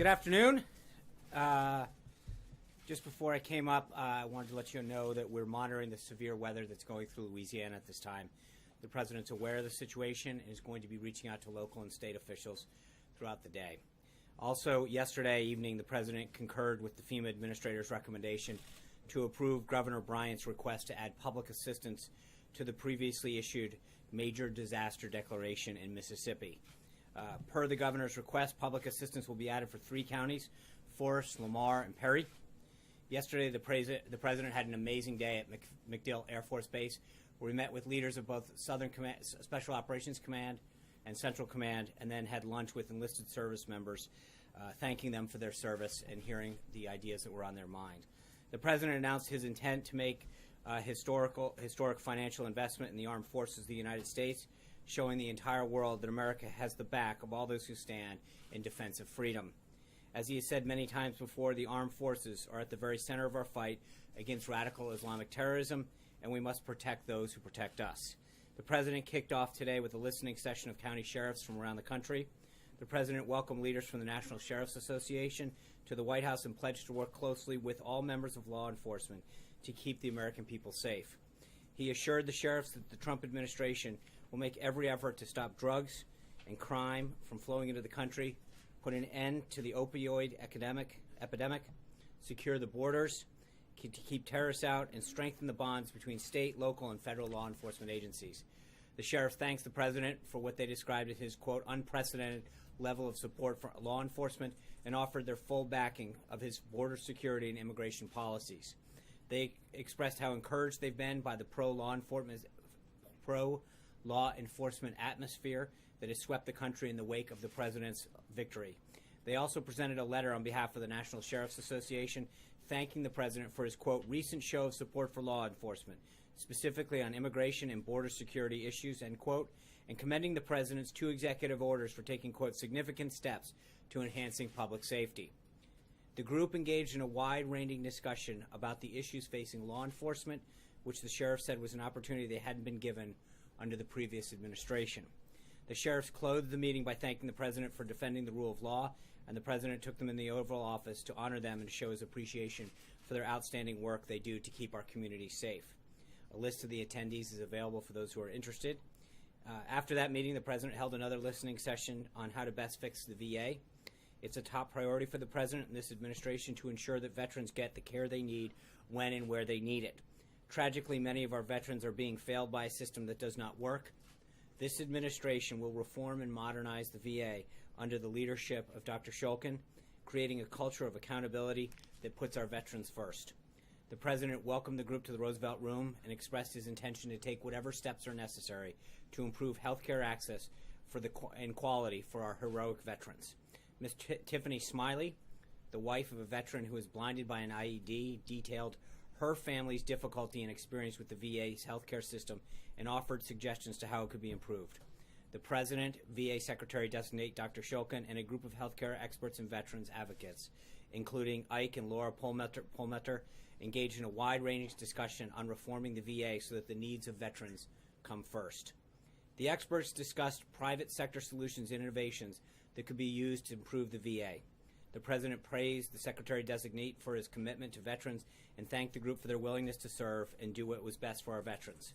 Good afternoon. Just before I came up, I wanted to let you know that we're monitoring the severe weather that's going through Louisiana at this time. The President's aware of the situation and is going to be reaching out to local and state officials throughout the day. Also, yesterday evening, the President concurred with the FEMA Administrator's recommendation to approve Governor Bryant's request to add public assistance to the previously issued major disaster declaration in Mississippi. Per the Governor's request, public assistance will be added for 3 counties, Forest, Lamar, and Perry. Yesterday, the President had an amazing day at MacDill Air Force Base, where we met with leaders of both Southern Command, Special Operations Command and Central Command, and then had lunch with enlisted service members, thanking them for their service and hearing the ideas that were on their mind. The President announced his intent to make historic financial investment in the armed forces of the United States, showing the entire world that America has the back of all those who stand in defense of freedom. As he has said many times before, the armed forces are at the very center of our fight against radical Islamic terrorism, and we must protect those who protect us. The President kicked off today with a listening session of county sheriffs from around the country. The President welcomed leaders from the National Sheriff's Association to the White House and pledged to work closely with all members of law enforcement to keep the American people safe. He assured the sheriffs that the Trump administration will make every effort to stop drugs and crime from flowing into the country, put an end to the opioid epidemic, secure the borders, to keep terrorists out, and strengthen the bonds between state, local, and federal law enforcement agencies. The sheriff thanks the President for what they described as his, quote, unprecedented level of support for law enforcement and offered their full backing of his border security and immigration policies. They expressed how encouraged they've been by the pro-law enforcement atmosphere that has swept the country in the wake of the President's victory. They also presented a letter on behalf of the National Sheriff's Association thanking the President for his, quote, recent show of support for law enforcement, specifically on immigration and border security issues, end quote, and commending the President's 2 executive orders for taking, quote, significant steps to enhancing public safety. The group engaged in a wide-ranging discussion about the issues facing law enforcement, which the sheriff said was an opportunity they hadn't been given under the previous administration. The sheriffs closed the meeting by thanking the President for defending the rule of law, and the President took them in the Oval Office to honor them and to show his appreciation for their outstanding work they do to keep our community safe. A list of the attendees is available for those who are interested. After that meeting, the President held another listening session on how to best fix the VA. It's a top priority for the President and this administration to ensure that veterans get the care they need when and where they need it. Tragically, many of our veterans are being failed by a system that does not work. This administration will reform and modernize the VA under the leadership of Dr. Shulkin, creating a culture of accountability that puts our veterans first. The President welcomed the group to the Roosevelt Room and expressed his intention to take whatever steps are necessary to improve health care access and quality for our heroic veterans. Ms. Tiffany Smiley, the wife of a veteran who was blinded by an IED, detailed her family's difficulty and experience with the VA's healthcare system and offered suggestions to how it could be improved. The President, VA Secretary-designate Dr. Shulkin, and a group of healthcare experts and veterans advocates, including Ike and Laura Polmetter, engaged in a wide-ranging discussion on reforming the VA so that the needs of veterans come first. The experts discussed private sector solutions and innovations that could be used to improve the VA. The President praised the Secretary-designate for his commitment to veterans and thanked the group for their willingness to serve and do what was best for our veterans.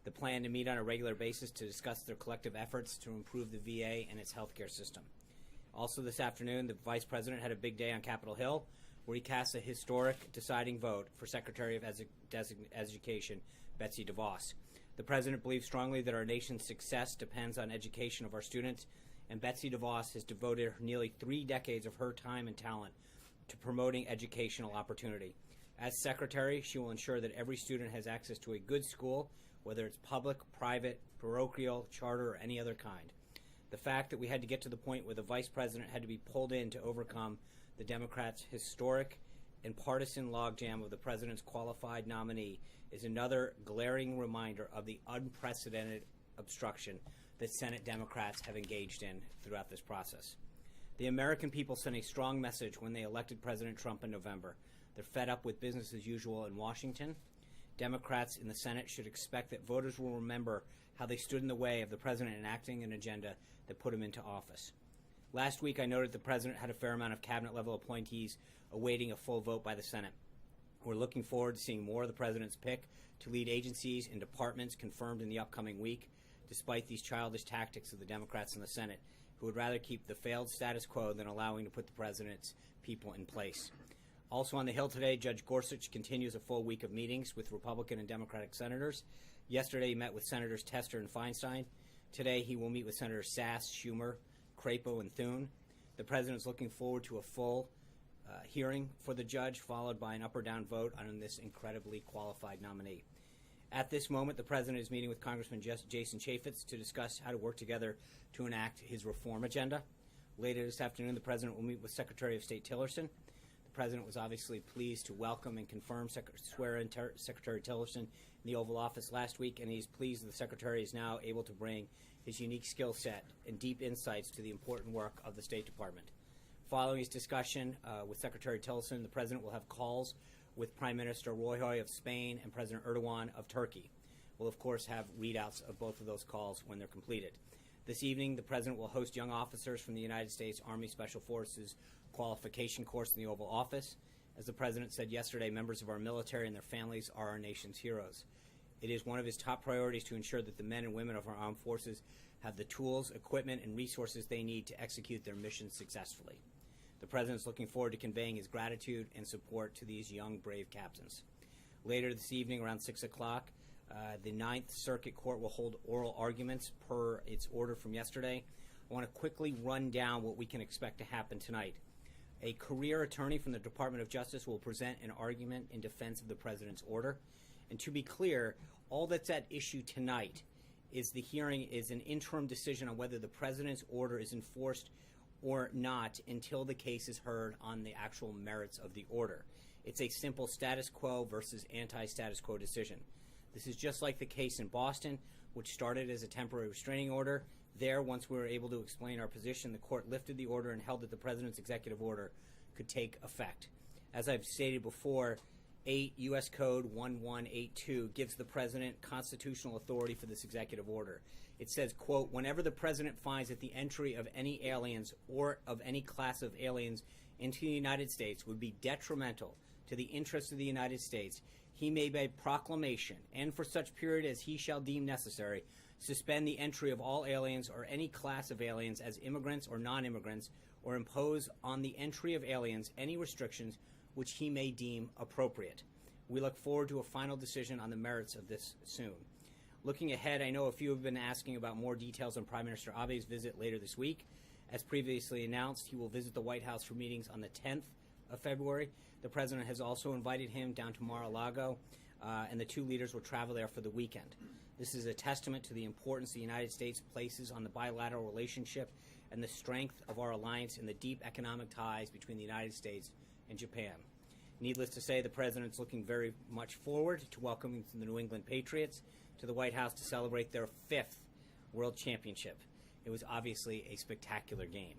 The plan to meet on a regular basis to discuss their collective efforts to improve the VA and its healthcare system. Also this afternoon, the Vice President had a big day on Capitol Hill where he cast a historic deciding vote for Secretary of Education Betsy DeVos. The President believes strongly that our nation's success depends on education of our students, and Betsy DeVos has devoted nearly 3 decades of her time and talent to promoting educational opportunity. As Secretary, she will ensure that every student has access to a good school, whether it's public, private, parochial, charter, or any other kind. The fact that we had to get to the point where the Vice President had to be pulled in to overcome the Democrats' historic and partisan logjam of the President's qualified nominee is another glaring reminder of the unprecedented obstruction that Senate Democrats have engaged in throughout this process. The American people sent a strong message when they elected President Trump in November. They're fed up with business as usual in Washington. Democrats in the Senate should expect that voters will remember how they stood in the way of the President enacting an agenda that put him into office. Last week, I noted the president had a fair amount of cabinet-level appointees awaiting a full vote by the Senate. We're looking forward to seeing more of the president's pick to lead agencies and departments confirmed in the upcoming week, despite these childish tactics of the Democrats in the Senate, who would rather keep the failed status quo than allowing to put the president's people in place. Also on the Hill today, Judge Gorsuch continues a full week of meetings with Republican and Democratic senators. Yesterday, he met with Senators Tester and Feinstein. Today, he will meet with Senators Sass, Schumer, Crapo, and Thune. The president is looking forward to a full hearing for the judge, followed by an up or down vote on this incredibly qualified nominee. At this moment, the president is meeting with Congressman Jason Chaffetz to discuss how to work together to enact his reform agenda. Later this afternoon, the president will meet with Secretary of State Tillerson. The president was obviously pleased to welcome and confirm swear-in Secretary Tillerson in the Oval Office last week, and he's pleased the secretary is now able to bring his unique skill set and deep insights to the important work of the State Department. Following his discussion with Secretary Tillerson, the president will have calls with Prime Minister Rajoy of Spain and President Erdogan of Turkey. We'll, of course, have readouts of both of those calls when they're completed. This evening, the president will host young officers from the United States Army Special Forces qualification course in the Oval Office. As the president said yesterday, members of our military and their families are our nation's heroes. It is one of his top priorities to ensure that the men and women of our armed forces have the tools, equipment, and resources they need to execute their mission successfully. The president is looking forward to conveying his gratitude and support to these young, brave captains. Later this evening, around 6 o'clock, the Ninth Circuit Court will hold oral arguments per its order from yesterday. I want to quickly run down what we can expect to happen tonight. A career attorney from the Department of Justice will present an argument in defense of the president's order. And to be clear, all that's at issue tonight is the hearing is an interim decision on whether the president's order is enforced or not until the case is heard on the actual merits of the order. It's a simple status quo versus anti-status quo decision. This is just like the case in Boston, which started as a temporary restraining order. There, once we were able to explain our position, the court lifted the order and held that the president's executive order could take effect. As I've stated before, 8 U.S. Code 1182 gives the president constitutional authority for this executive order. It says, quote, whenever the president finds that the entry of any aliens or of any class of aliens into the United States would be detrimental to the interests of the United States, he may by proclamation, and for such period as he shall deem necessary, suspend the entry of all aliens or any class of aliens as immigrants or non-immigrants, or impose on the entry of aliens any restrictions which he may deem appropriate. We look forward to a final decision on the merits of this soon. Looking ahead, I know a few have been asking about more details on Prime Minister Abe's visit later this week. As previously announced, he will visit the White House for meetings on the 10th of February. The president has also invited him down to Mar-a-Lago, and the two leaders will travel there for the weekend. This is a testament to the importance the United States places on the bilateral relationship and the strength of our alliance and the deep economic ties between the United States and Japan. Needless to say, the president's looking very much forward to welcoming the New England Patriots to the White House to celebrate their 5th World Championship. It was obviously a spectacular game.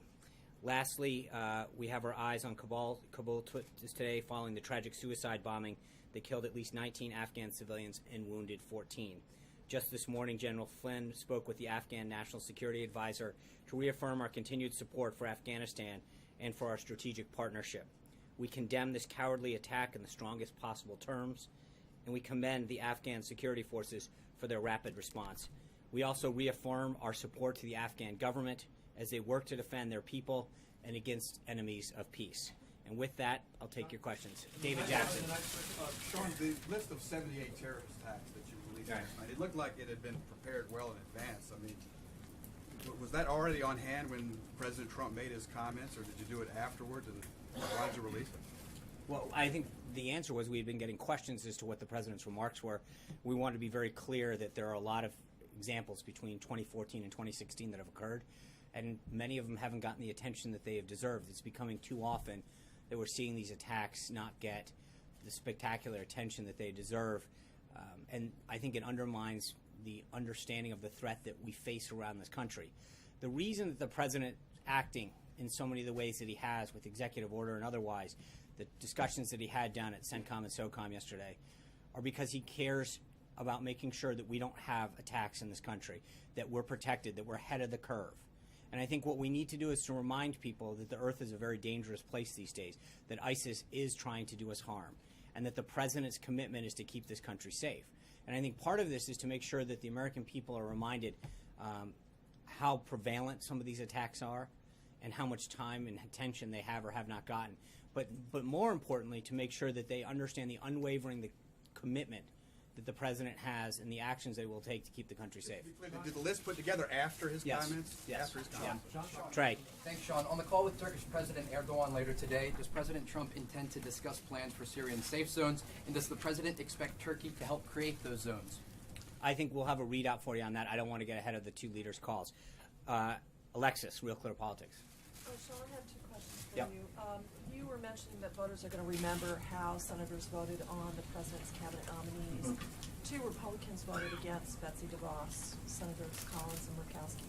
Lastly, we have our eyes on Kabul today following the tragic suicide bombing that killed at least 19 Afghan civilians and wounded 14. Just this morning, General Flynn spoke with the Afghan National Security Advisor to reaffirm our continued support for Afghanistan and for our strategic partnership. We condemn this cowardly attack in the strongest possible terms, and we commend the Afghan security forces for their rapid response. We also reaffirm our support to the Afghan government as they work to defend their people and against enemies of peace. And with that, I'll take your questions. David Jackson. Sean, the list of 78 terrorist attacks that you released last night, it looked like it had been prepared well in advance. I mean, was that already on hand when President Trump made his comments, or did you do it afterwards? And why did you release it? Well, I think the answer was we had been getting questions as to what the president's remarks were. We wanted to be very clear that there are a lot of examples between 2014 and 2016 that have occurred, and many of them haven't gotten the attention that they have deserved. It's becoming too often that we're seeing these attacks not get the spectacular attention that they deserve, and I think it undermines the understanding of the threat that we face around this country. The reason that the president acting in so many of the ways that he has with executive order and otherwise, the discussions that he had down at CENTCOM and SOCOM yesterday, are because he cares about making sure that we don't have attacks in this country, that we're protected, that we're ahead of the curve. And I think what we need to do is to remind people that the earth is a very dangerous place these days, that ISIS is trying to do us harm, and that the president's commitment is to keep this country safe. And I think part of this is to make sure that the American people are reminded how prevalent some of these attacks are and how much time and attention they have or have not gotten. But more importantly, to make sure that they understand the unwavering commitment that the president has and the actions they will take to keep the country safe. Did the list put together after his Yes. comments? Yes. After his comments. Trey. Thanks, Sean. On the call with Turkish President Erdogan later today, does President Trump intend to discuss plans for Syrian safe zones, and does the president expect Turkey to help create those zones? I think we'll have a readout for you on that. I don't want to get ahead of the two leaders' calls. Alexis, Real Clear Politics. Oh, Sean, I have two questions for Yep. you. You were mentioning that voters are going to remember how senators voted on the president's cabinet nominees. Two Republicans voted against Betsy DeVos, Senators Collins and Murkowski.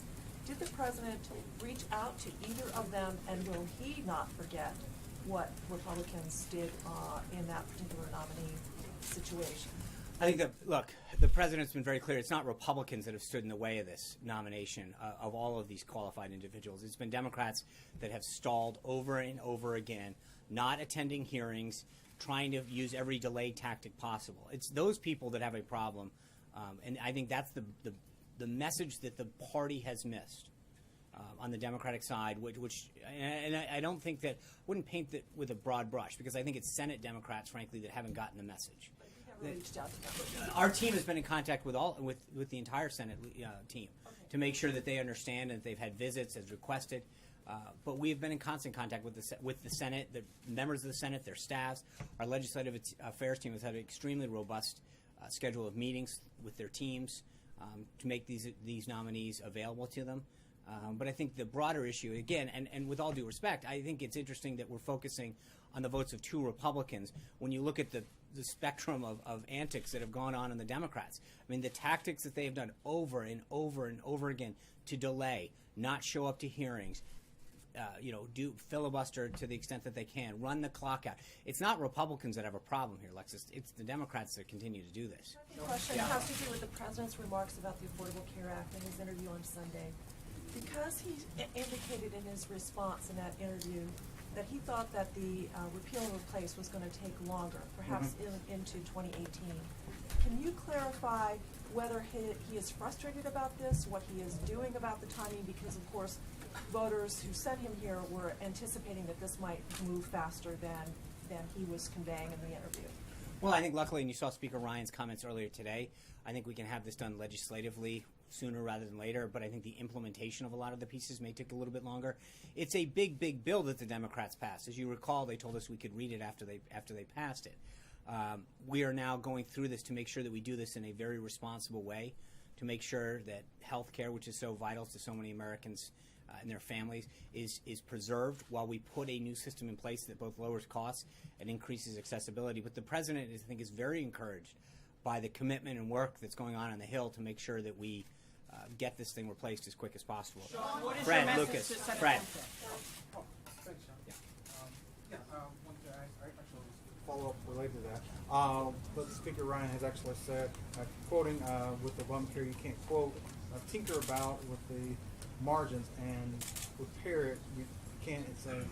Did the president reach out to either of them, and will he not forget what Republicans did in that particular nominee situation? I think that, look, the president's been very clear. It's not Republicans that have stood in the way of this nomination of all of these qualified individuals. It's been Democrats that have stalled over and over again, not attending hearings, trying to use every delay tactic possible. It's those people that have a problem, and I think that's the message that the party has missed on the Democratic side, and I don't think that, wouldn't paint that with a broad brush, because I think it's Senate Democrats, frankly, that haven't gotten the message. Reached out to them. Our team has been in contact with the entire Senate team to make sure that they understand and that they've had visits as requested. But we have been in constant contact with the Senate, the members of the Senate, their staffs. Our legislative affairs team has had an extremely robust schedule of meetings with their teams to make these nominees available to them. But I think the broader issue, again, and with all due respect, I think it's interesting that we're focusing on the votes of two Republicans when you look at the spectrum of antics that have gone on in the Democrats. I mean, the tactics that they have done over and over and over again to delay, not show up to hearings, do filibuster to the extent that they can, run the clock out. It's not Republicans that have a problem here, Alexis. It's the Democrats that continue to do this. The question has to do with the president's remarks about the Affordable Care Act in his interview on Sunday. Because he indicated in his response in that interview that he thought that the repeal and replace was going to take longer, perhaps into 2018. Can you clarify whether he is frustrated about this, what he is doing about the timing? Because, of course, voters who sent him here were anticipating that this might move faster than he was conveying in the interview. Well, I think luckily, and you saw Speaker Ryan's comments earlier today, I think we can have this done legislatively sooner rather than later, but I think the implementation of a lot of the pieces may take a little bit longer. It's a big, big bill that the Democrats passed. As you recall, they told us we could read it after they passed it. We are now going through this to make sure that we do this in a very responsible way, to make sure that health care, which is so vital to so many Americans and their families, is preserved while we put a new system in place that both lowers costs and increases accessibility. But the president, I think, is very encouraged by the commitment and work that's going on the Hill to make sure that we get this thing replaced as quick as possible. Sean, what is Fred, your message Lucas, to Senator Fred. Trump? Thanks, Sean. One thing I actually follow up related to that. But Speaker Ryan has actually said, quoting with Obamacare, you can't quote, tinker about with the margins and repair it. You can't. It's a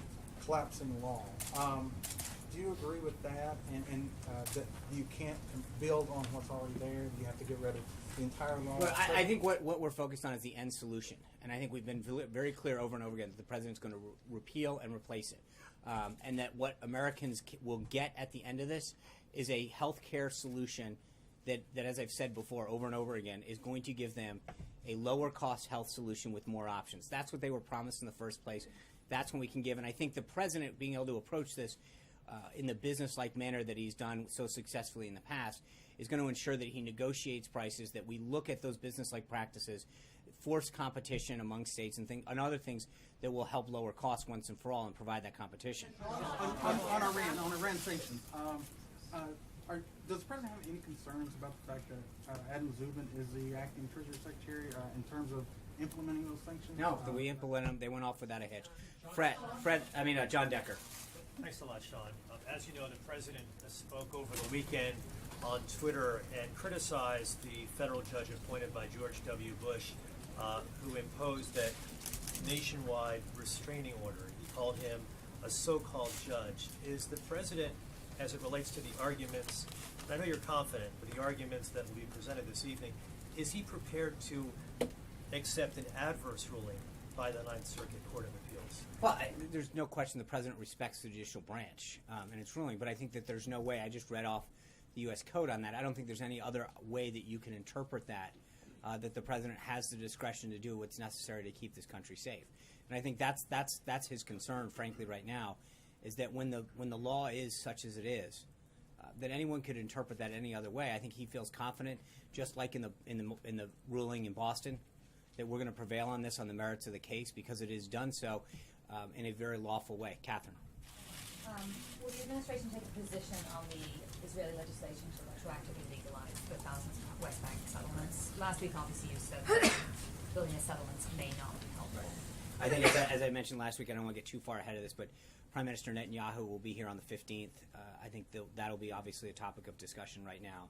collapsing law. Do you agree with that? And that you can't build on what's already there? You have to get rid of the entire law? Well, I think what we're focused on is the end solution. And I think we've been very clear over and over again that the president's going to repeal and replace it. And that what Americans will get at the end of this is a health care solution that, as I've said before over and over again, is going to give them a lower cost health solution with more options. That's what they were promised in the first place. That's what we can give. And I think the president being able to approach this in the business-like manner that he's done so successfully in the past is going to ensure that he negotiates prices, that we look at those business-like practices, force competition among states and other things that will help lower costs once and for all and provide that competition. On Iran sanctions, does the president have any concerns about the fact that Adam Zubin is the acting Treasury Secretary in terms of implementing those sanctions? No, we implemented them. They went off without a hitch. John Decker. Thanks a lot, Sean. As you know, the president spoke over the weekend on Twitter and criticized the federal judge appointed by George W. Bush, who imposed that nationwide restraining order. He called him a so-called judge. Is the president, as it relates to the arguments, and I know you're confident, but the arguments that will be presented this evening, is he prepared to accept an adverse ruling by the Ninth Circuit Court of Appeals? Well, there's no question the president respects the judicial branch and its ruling, but I think that there's no way, I just read off the U.S. Code on that, I don't think there's any other way that you can interpret that, that the president has the discretion to do what's necessary to keep this country safe. And I think that's his concern, frankly, right now, is that when the law is such as it is, that anyone could interpret that any other way. I think he feels confident, just like in the ruling in Boston, that we're going to prevail on this on the merits of the case because it is done so in a very lawful way. Catherine. Will the administration take a position on the Israeli legislation to retroactively legalize the thousands of West Bank settlements? Last week, obviously, you said that building a settlements may not be helpful. I think, as I mentioned last week, I don't want to get too far ahead of this, but Prime Minister Netanyahu will be here on the 15th. I think that'll be obviously a topic of discussion right now.